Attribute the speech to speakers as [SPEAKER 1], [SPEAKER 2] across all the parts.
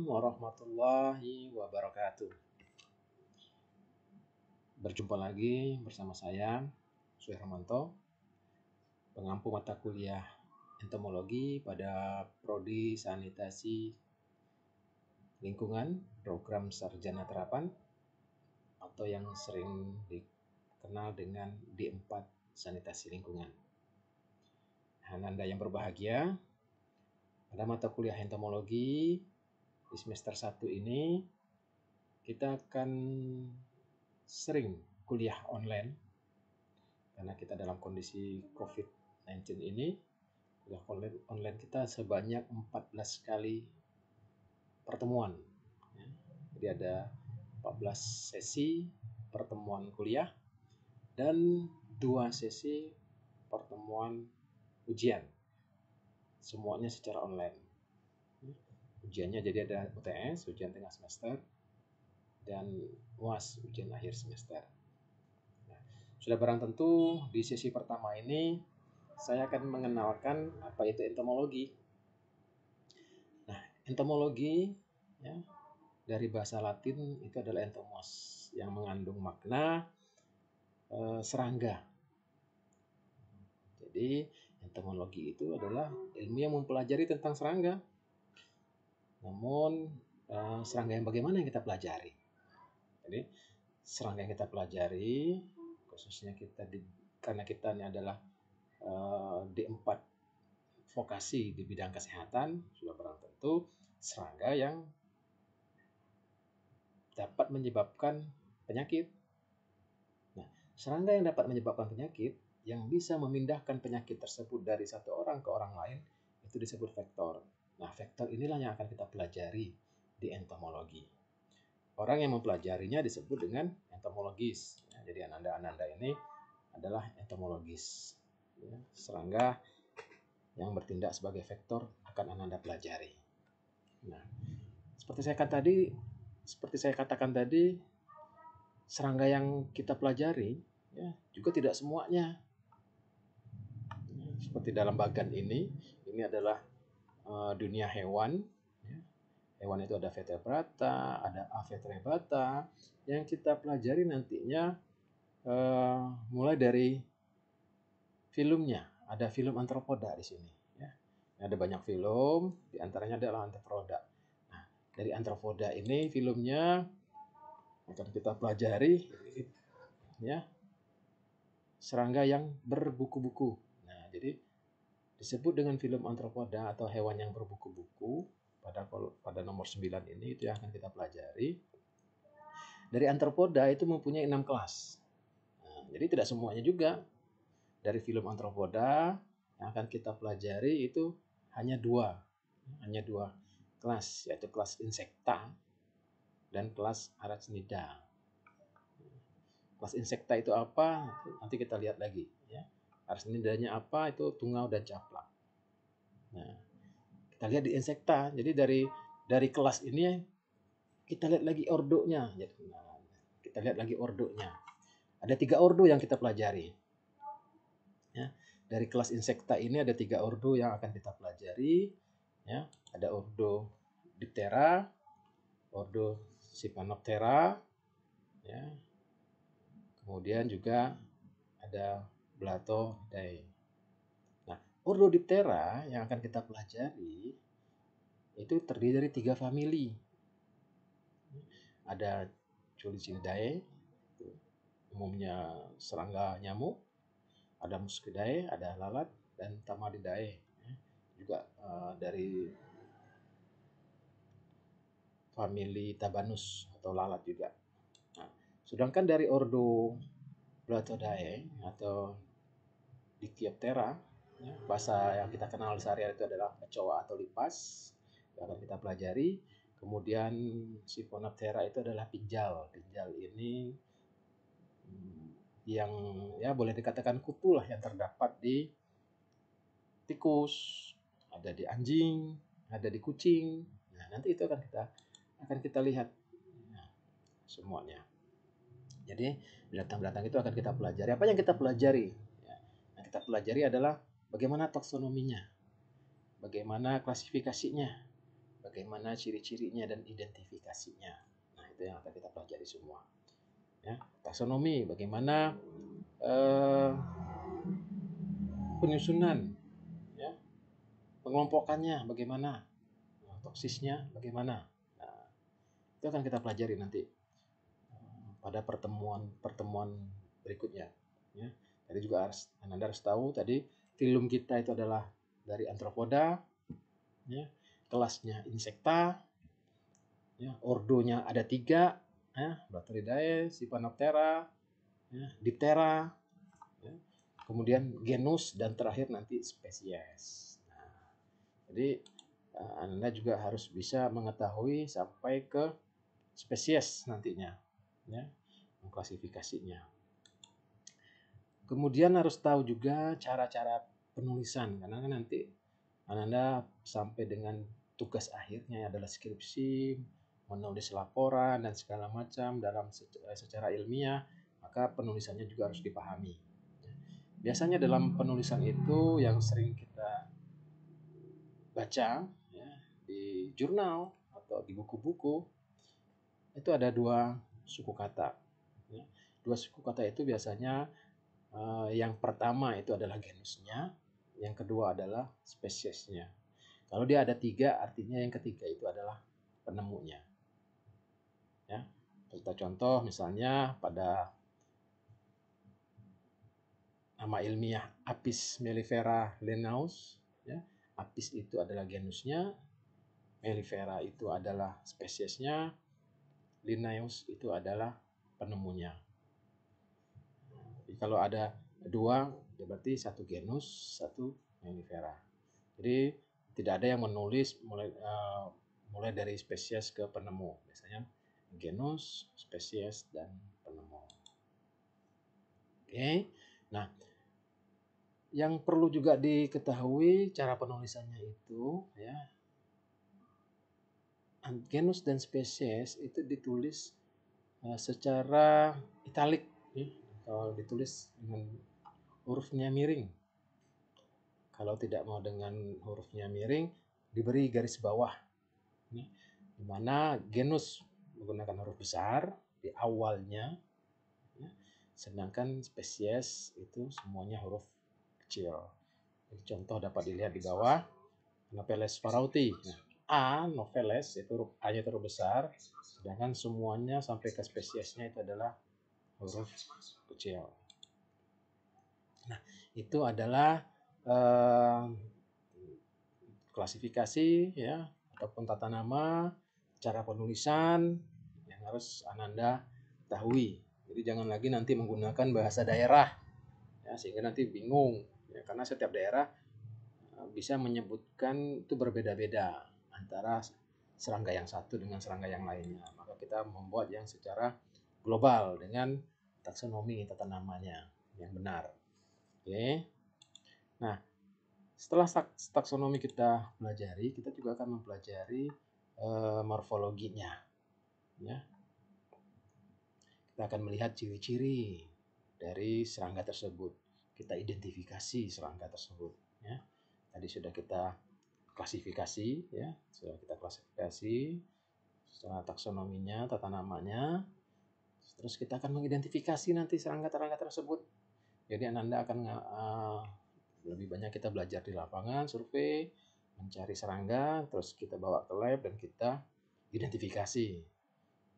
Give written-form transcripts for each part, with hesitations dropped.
[SPEAKER 1] warahmatullahi wabarakatuh. Berjumpa lagi bersama saya, Suhermanto, pengampu mata kuliah entomologi pada Prodi Sanitasi Lingkungan, program Sarjana Terapan, atau yang sering dikenal dengan D4 Sanitasi Lingkungan. Anda yang berbahagia, pada mata kuliah entomologi di semester 1 ini kita akan sering kuliah online karena kita dalam kondisi COVID-19 ini. Kuliah online kita sebanyak 14 kali pertemuan. Jadi ada 14 sesi pertemuan kuliah dan 2 sesi pertemuan ujian. Semuanya secara online. Ujiannya jadi ada UTS, ujian tengah semester, dan UAS, ujian akhir semester. Nah, sudah barang tentu di sesi pertama ini saya akan mengenalkan apa itu entomologi. Nah, entomologi ya, dari bahasa Latin itu adalah entomos, yang mengandung makna serangga. Jadi entomologi itu adalah ilmu yang mempelajari tentang serangga. Namun serangga yang bagaimana yang kita pelajari? Jadi serangga yang kita pelajari, khususnya karena kita ini adalah D4 vokasi di bidang kesehatan, sudah barang tentu serangga yang dapat menyebabkan penyakit. Nah, serangga yang dapat menyebabkan penyakit, yang bisa memindahkan penyakit tersebut dari satu orang ke orang lain, itu disebut vektor. Nah, vektor inilah yang akan kita pelajari di entomologi. Orang yang mempelajarinya disebut dengan entomologis. Ya, jadi ananda ini adalah entomologis. Ya, serangga yang bertindak sebagai vektor akan ananda pelajari. Nah, seperti saya katakan tadi, serangga yang kita pelajari ya, juga tidak semuanya. Seperti dalam bagan ini adalah dunia hewan. Hewan itu ada vertebrata, ada avertebrata, yang kita pelajari nantinya mulai dari filumnya. Ada film Arthropoda di sini. Ya. Ada banyak film, diantaranya adalah Arthropoda. Nah, dari Arthropoda ini filmnya akan kita pelajari, ya, serangga yang berbuku-buku. Nah, jadi disebut dengan film Arthropoda atau hewan yang berbuku-buku. Pada nomor 9 ini itu yang akan kita pelajari. Dari Arthropoda itu mempunyai 6 kelas. Nah, jadi tidak semuanya juga. Dari film Arthropoda yang akan kita pelajari itu hanya dua kelas, yaitu kelas Insecta dan kelas Arachnida. Kelas Insecta itu apa? Nanti kita lihat lagi. Ya. Arachnidanya apa? Itu tungau dan caplak. Nah, kita lihat di Insecta. Jadi dari kelas ini kita lihat lagi ordonya. Kita lihat lagi ordonya. Ada 3 ordo yang kita pelajari. Ya, dari kelas Insecta ini ada 3 ordo yang akan kita pelajari. Ya, ada ordo Diptera, ordo Siphanoptera, ya. Kemudian juga ada Blattoideae. Nah, ordo Diptera yang akan kita pelajari itu terdiri dari 3 famili. Ada Culicidae, umumnya serangga nyamuk. Ada Muscidae, ada lalat, dan Tamadidae, juga dari famili Tabanus atau lalat juga. Nah, sedangkan dari ordo Blattoideae atau Dictyoptera, ya, bahasa yang kita kenal sehari-hari itu adalah kecoa atau lipas, yang akan kita pelajari. Kemudian Siphanoptera itu adalah pinjal. Pinjal ini yang ya boleh dikatakan kutu lah, yang terdapat di tikus, ada di anjing, ada di kucing. Nah, nanti itu akan kita lihat semuanya. Jadi binatang-binatang itu akan kita pelajari. Apa yang kita pelajari? Yang kita pelajari adalah bagaimana taksonominya, bagaimana klasifikasinya, bagaimana ciri-cirinya dan identifikasinya. Nah, itu yang akan kita pelajari semua. Ya, taksonomi, bagaimana penyusunan, ya, pengelompokannya, bagaimana, toksisnya, bagaimana. Nah, itu akan kita pelajari nanti pada pertemuan berikutnya. Ya. Jadi juga Anda harus tahu tadi filum kita itu adalah dari Arthropoda, ya, kelasnya Insecta, ya, ordonya ada 3, ya, Blattaridae, Siphanoptera, ya, Diptera, ya, kemudian genus, dan terakhir nanti spesies. Nah, jadi Anda juga harus bisa mengetahui sampai ke spesies nantinya, ya, mengklasifikasinya. Kemudian harus tahu juga cara-cara penulisan, karena kan nanti Anda sampai dengan tugas akhirnya adalah skripsi, menulis laporan dan segala macam dalam secara ilmiah, maka penulisannya juga harus dipahami. Biasanya dalam penulisan itu yang sering kita baca, ya, di jurnal atau di buku-buku itu ada 2 suku kata. Ya. 2 suku kata itu biasanya yang pertama itu adalah genusnya, yang kedua adalah spesiesnya. Kalau dia ada 3, artinya yang ketiga itu adalah penemunya. Ya, kita contoh misalnya pada nama ilmiah Apis mellifera Linnaeus, ya, Apis itu adalah genusnya, mellifera itu adalah spesiesnya, Linnaeus itu adalah penemunya. Jadi kalau ada 2, ya berarti 1 genus, 1 mellifera. Jadi tidak ada yang menulis mulai dari spesies ke penemu. Biasanya genus, spesies, dan penemu. Oke. Nah, yang perlu juga diketahui cara penulisannya itu, ya, genus dan spesies itu ditulis secara italik, ya, atau ditulis dengan hurufnya miring. Kalau tidak mau dengan hurufnya miring, diberi garis bawah, ya, di mana genus menggunakan huruf besar di awalnya, ya, sedangkan spesies itu semuanya huruf kecil. Jadi contoh dapat dilihat di bawah, Anopheles farauti. Nah, A, Anopheles, itu huruf A-nya huruf besar, sedangkan semuanya sampai ke spesiesnya itu adalah huruf kecil. Nah, itu adalah klasifikasi, ya, ataupun tata nama, cara penulisan yang harus Ananda ketahui. Jadi jangan lagi nanti menggunakan bahasa daerah, ya, sehingga nanti bingung, ya, karena setiap daerah bisa menyebutkan itu berbeda-beda antara serangga yang satu dengan serangga yang lainnya. Maka kita membuat yang secara global dengan taksonomi tata namanya yang benar. Oke. Nah, setelah taksonomi kita pelajari, kita juga akan mempelajari morfologinya. Ya. Kita akan melihat ciri-ciri dari serangga tersebut. Kita identifikasi serangga tersebut. Ya. Tadi sudah kita klasifikasi, ya, sudah kita klasifikasi secara taksonominya, tata namanya. Terus kita akan mengidentifikasi nanti serangga-serangga tersebut. Jadi Ananda akan lebih banyak kita belajar di lapangan, survei, mencari serangga, terus kita bawa ke lab dan kita identifikasi.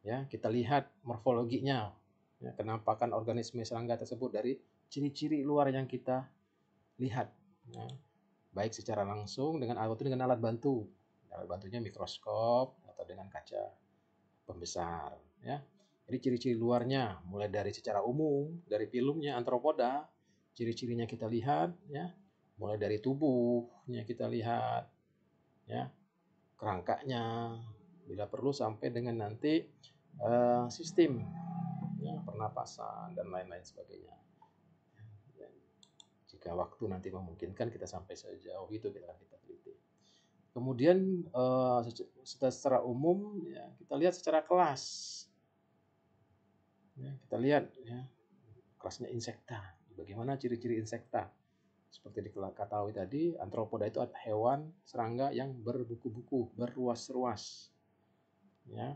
[SPEAKER 1] Ya, kita lihat morfologinya, ya, kenampakan organisme serangga tersebut dari ciri-ciri luar yang kita lihat, ya, baik secara langsung dengan alat bantu. Alat bantunya mikroskop atau dengan kaca pembesar, ya. Jadi ciri-ciri luarnya mulai dari secara umum, dari filumnya Arthropoda, ciri-cirinya kita lihat, ya. Mulai dari tubuhnya kita lihat, ya. Kerangkanya, bila perlu sampai dengan nanti sistem, ya, pernapasan dan lain-lain sebagainya. Jika waktu nanti memungkinkan kita sampai sejauh itu kita teliti. Kemudian secara umum, ya, kita lihat secara kelas. Ya, kita lihat, ya, kelasnya Insecta. Bagaimana ciri-ciri Insecta? Seperti diketahui tadi, antropoda itu adalah hewan serangga yang berbuku-buku, berruas-ruas. Ya.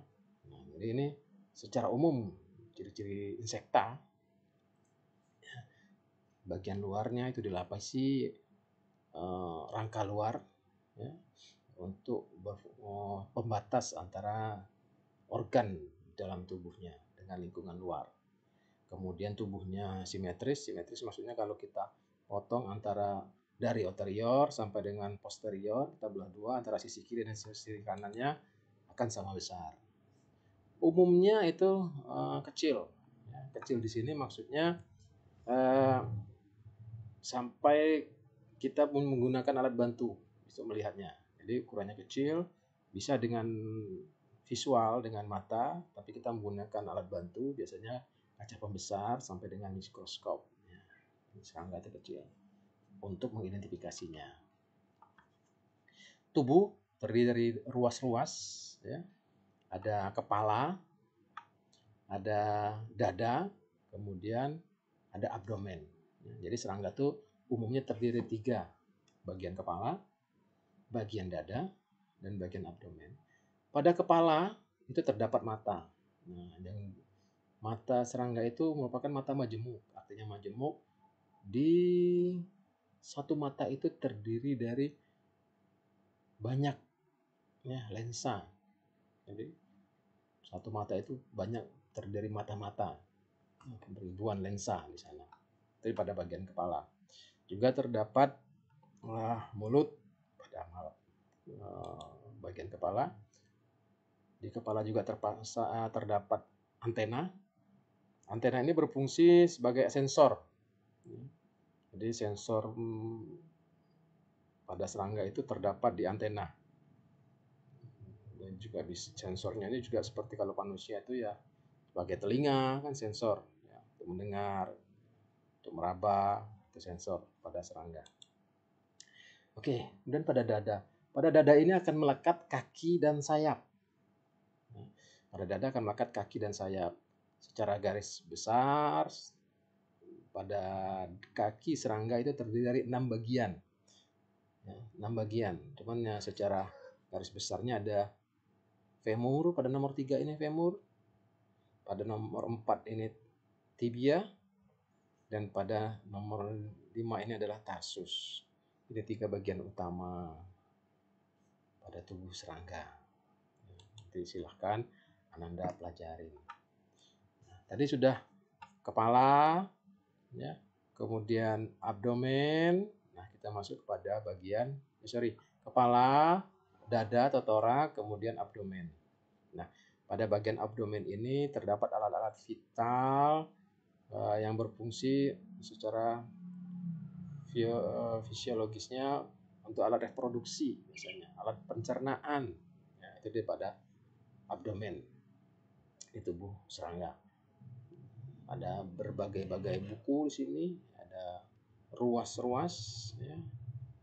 [SPEAKER 1] Nah, jadi ini secara umum ciri-ciri insekta. Bagian luarnya itu dilapisi rangka luar, ya, untuk pembatas antara organ dalam tubuhnya dengan lingkungan luar. Kemudian tubuhnya simetris. Simetris maksudnya kalau kita potong antara dari anterior sampai dengan posterior, kita belah dua antara sisi kiri dan sisi kanannya akan sama besar. Umumnya itu kecil. Ya, kecil di sini maksudnya sampai kita pun menggunakan alat bantu untuk melihatnya. Jadi ukurannya kecil, bisa dengan visual dengan mata, tapi kita menggunakan alat bantu, biasanya kaca pembesar sampai dengan mikroskop. Ya, serangga itu kecil untuk mengidentifikasinya. Tubuh terdiri dari ruas-ruas, ya. Ada kepala, ada dada, kemudian ada abdomen. Ya, jadi serangga itu umumnya terdiri dari 3, bagian kepala, bagian dada, dan bagian abdomen. Pada kepala itu terdapat mata. Nah, yang mata serangga itu merupakan mata majemuk. Artinya majemuk, di satu mata itu terdiri dari banyak, ya, lensa. Jadi satu mata itu banyak terdiri mata-mata, ribuan lensa di sana. Itu pada bagian kepala. Juga terdapat mulut pada bagian kepala. Di kepala juga terdapat antena. Antena ini berfungsi sebagai sensor. Jadi sensor pada serangga itu terdapat di antena. Dan juga sensornya ini juga seperti kalau manusia itu ya sebagai telinga kan sensor, ya, untuk mendengar, untuk meraba, itu sensor pada serangga. Oke, kemudian pada dada. Pada dada ini akan melekat kaki dan sayap. Pada dada akan melekat kaki dan sayap secara garis besar. Pada kaki serangga itu terdiri dari 6 bagian. Ya, 6 bagian. Cuman ya secara garis besarnya ada femur, pada nomor 3 ini femur, pada nomor 4 ini tibia, dan pada nomor 5 ini adalah tarsus. Ini 3 bagian utama pada tubuh serangga. Jadi silahkan Ananda pelajari. Nah, tadi sudah kepala, ya, kemudian abdomen. Nah, kita masuk kepada bagian kepala, dada atau torak, kemudian abdomen. Nah, pada bagian abdomen ini terdapat alat-alat vital yang berfungsi secara fisiologisnya untuk alat reproduksi, misalnya alat pencernaan. Ya, itu pada abdomen di tubuh serangga. Ada berbagai-bagai buku di sini, ada ruas-ruas, ya,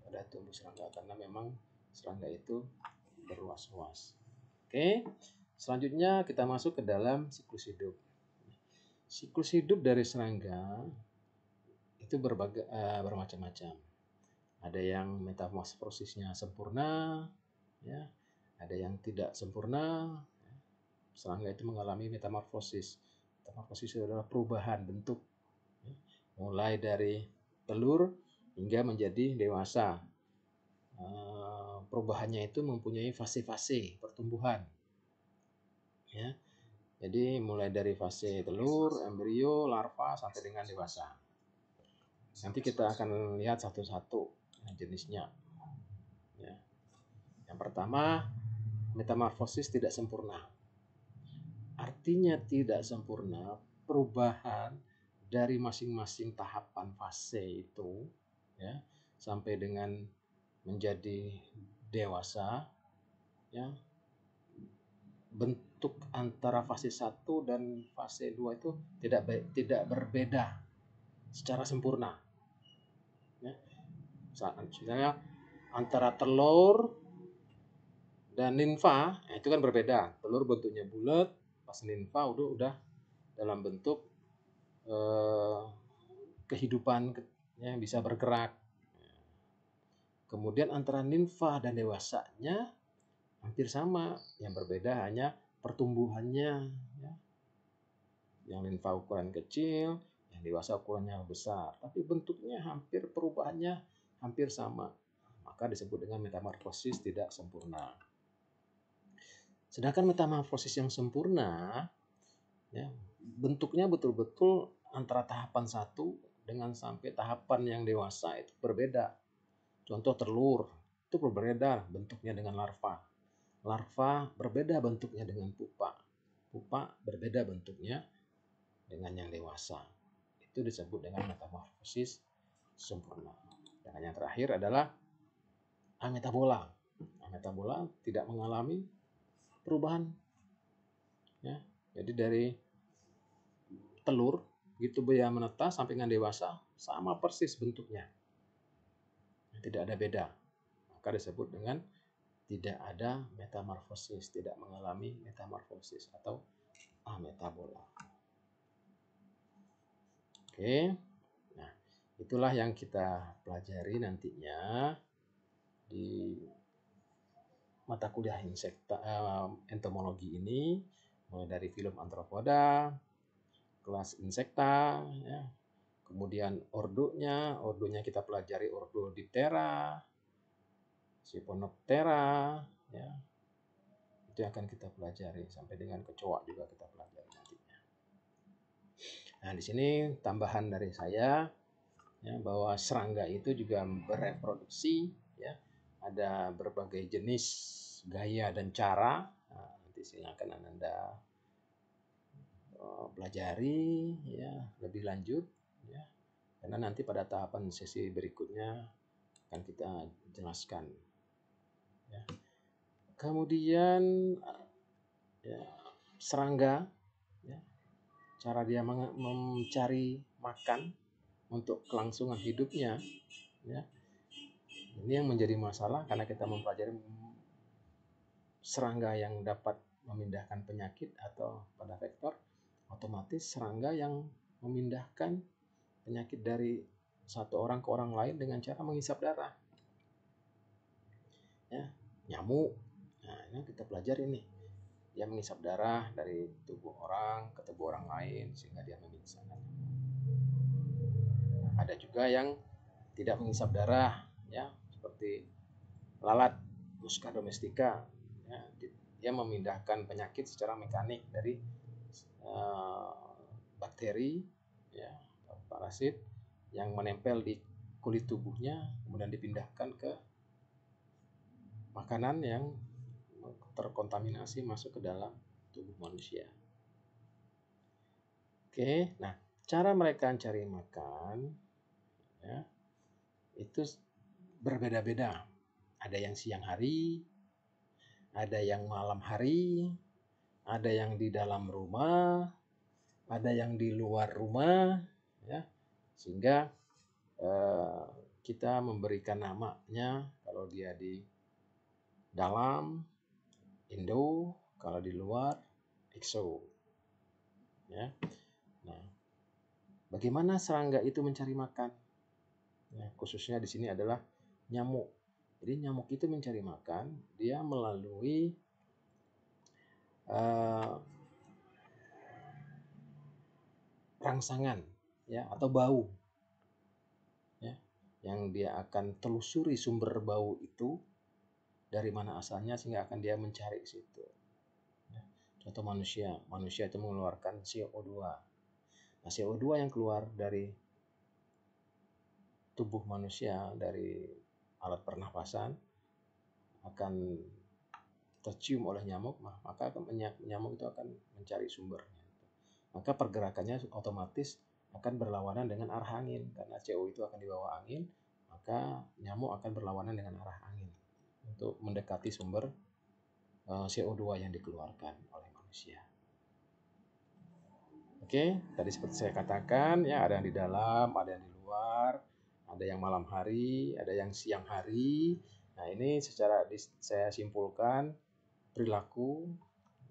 [SPEAKER 1] pada tubuh serangga karena memang serangga itu berruas-ruas. Oke, selanjutnya kita masuk ke dalam siklus hidup. Siklus hidup dari serangga itu bermacam-macam. Ada yang metamorfosisnya sempurna, ya, ada yang tidak sempurna. Serangga itu mengalami metamorfosis. Metamorfosis adalah perubahan bentuk, ya, mulai dari telur hingga menjadi dewasa. Perubahannya itu mempunyai fase-fase pertumbuhan. Ya, jadi mulai dari fase telur, embrio, larva sampai dengan dewasa. Nanti kita akan lihat satu-satu jenisnya. Ya. Yang pertama, metamorfosis tidak sempurna. Artinya tidak sempurna perubahan dari masing-masing tahapan fase itu, ya, sampai dengan menjadi dewasa, ya. Bentuk antara fase 1 dan fase 2 itu tidak berbeda secara sempurna. Ya. Misalnya antara telur dan nimfa itu kan berbeda. Telur bentuknya bulat, pas nimfa udah dalam bentuk kehidupan yang bisa bergerak. Kemudian antara nimfa dan dewasanya hampir sama, yang berbeda hanya pertumbuhannya. Ya. Yang nimfa ukuran kecil, yang dewasa ukurannya besar, tapi bentuknya hampir perubahannya hampir sama. Maka disebut dengan metamorfosis tidak sempurna. Sedangkan metamorfosis yang sempurna, ya, bentuknya betul-betul antara tahapan satu dengan sampai tahapan yang dewasa itu berbeda. Contoh telur, itu berbeda bentuknya dengan larva. Larva berbeda bentuknya dengan pupa. Pupa berbeda bentuknya dengan yang dewasa. Itu disebut dengan metamorfosis sempurna. Dan yang terakhir adalah ametabola. Ametabola tidak mengalami perubahan. Ya. Jadi dari telur begitu dia menetas sampai dengan dewasa sama persis bentuknya. Tidak ada beda. Maka disebut dengan tidak ada metamorfosis, tidak mengalami metamorfosis atau ametabola. Oke. Nah, itulah yang kita pelajari nantinya di mata kuliah entomologi ini, mulai dari film Arthropoda, kelas insekta, ya. Kemudian ordonya kita pelajari ordo Diptera, Siphonoptera, ya. Itu akan kita pelajari sampai dengan kecoa juga kita pelajari nantinya. Nah, di sini tambahan dari saya, ya, bahwa serangga itu juga bereproduksi, ya. Ada berbagai jenis, gaya dan cara. Nah, nanti silakan Anda pelajari, ya, lebih lanjut, ya. Karena nanti pada tahapan sesi berikutnya akan kita jelaskan. Ya. Kemudian ya, serangga, ya, cara dia mencari makan untuk kelangsungan hidupnya, ya. Ini yang menjadi masalah karena kita mempelajari serangga yang dapat memindahkan penyakit atau pada vektor, otomatis serangga yang memindahkan penyakit dari satu orang ke orang lain dengan cara menghisap darah. Ya, nyamuk. Nah, ini kita pelajari nih. Dia menghisap darah dari tubuh orang ke tubuh orang lain sehingga dia memisahkan. Ada juga yang tidak menghisap darah, ya, seperti lalat Musca domestica. Ya, dia memindahkan penyakit secara mekanik dari bakteri, ya, parasit yang menempel di kulit tubuhnya, kemudian dipindahkan ke makanan yang terkontaminasi masuk ke dalam tubuh manusia. Oke, nah cara mereka cari makan, ya, itu berbeda-beda. Ada yang siang hari, ada yang malam hari, ada yang di dalam rumah, ada yang di luar rumah, ya, sehingga kita memberikan namanya kalau dia di dalam Indo, kalau di luar Exo. Ya. Nah, bagaimana serangga itu mencari makan? Ya, khususnya di sini adalah nyamuk. Jadi nyamuk itu mencari makan, dia melalui rangsangan, ya, atau bau, ya, yang dia akan telusuri sumber bau itu dari mana asalnya sehingga akan dia mencari ke situ. Ya. Contoh manusia itu mengeluarkan CO2. Nah, CO2 yang keluar dari tubuh manusia dari alat pernapasan akan tercium oleh nyamuk, maka nyamuk itu akan mencari sumbernya. Maka pergerakannya otomatis akan berlawanan dengan arah angin karena CO itu akan dibawa angin, maka nyamuk akan berlawanan dengan arah angin untuk mendekati sumber CO2 yang dikeluarkan oleh manusia. Oke, tadi seperti saya katakan, ya, ada yang di dalam, ada yang di luar, ada yang malam hari, ada yang siang hari. Nah, ini secara saya simpulkan perilaku,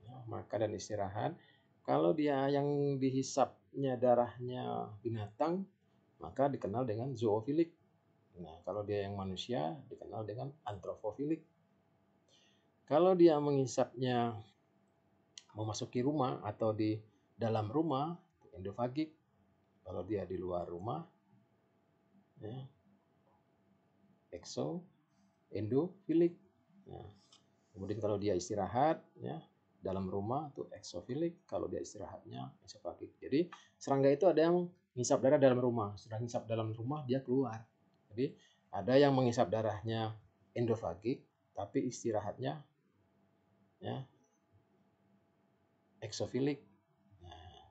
[SPEAKER 1] ya, makan dan istirahat. Kalau dia yang dihisapnya darahnya binatang, maka dikenal dengan zoofilik. Nah, kalau dia yang manusia dikenal dengan antropofilik. Kalau dia menghisapnya memasuki rumah atau di dalam rumah, endofagik. Kalau dia di luar rumah, ya, endofilik. Nah, kemudian kalau dia istirahat, ya, dalam rumah itu eksofilik. Kalau dia istirahatnya esofagik. Jadi serangga itu ada yang menghisap darah dalam rumah, sudah menghisap dalam rumah dia keluar. Jadi ada yang menghisap darahnya endofagik, tapi istirahatnya, ya, eksofilik. Nah,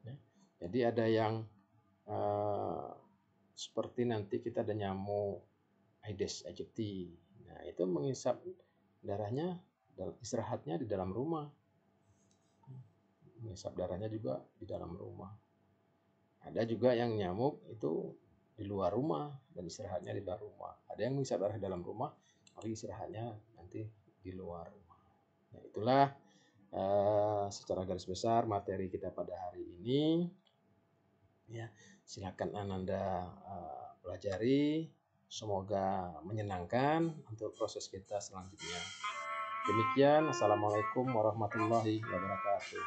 [SPEAKER 1] ya. Jadi ada yang seperti nanti kita ada nyamuk Aedes aegypti. Nah, itu menghisap darahnya, istirahatnya di dalam rumah. Menghisap darahnya juga di dalam rumah. Ada juga yang nyamuk itu di luar rumah dan istirahatnya di luar rumah. Ada yang menghisap darah di dalam rumah, tapi istirahatnya nanti di luar rumah. Nah, itulah secara garis besar materi kita pada hari ini. Ya, silakan Ananda pelajari. Semoga menyenangkan untuk proses kita selanjutnya. Demikian, Assalamualaikum warahmatullahi wabarakatuh.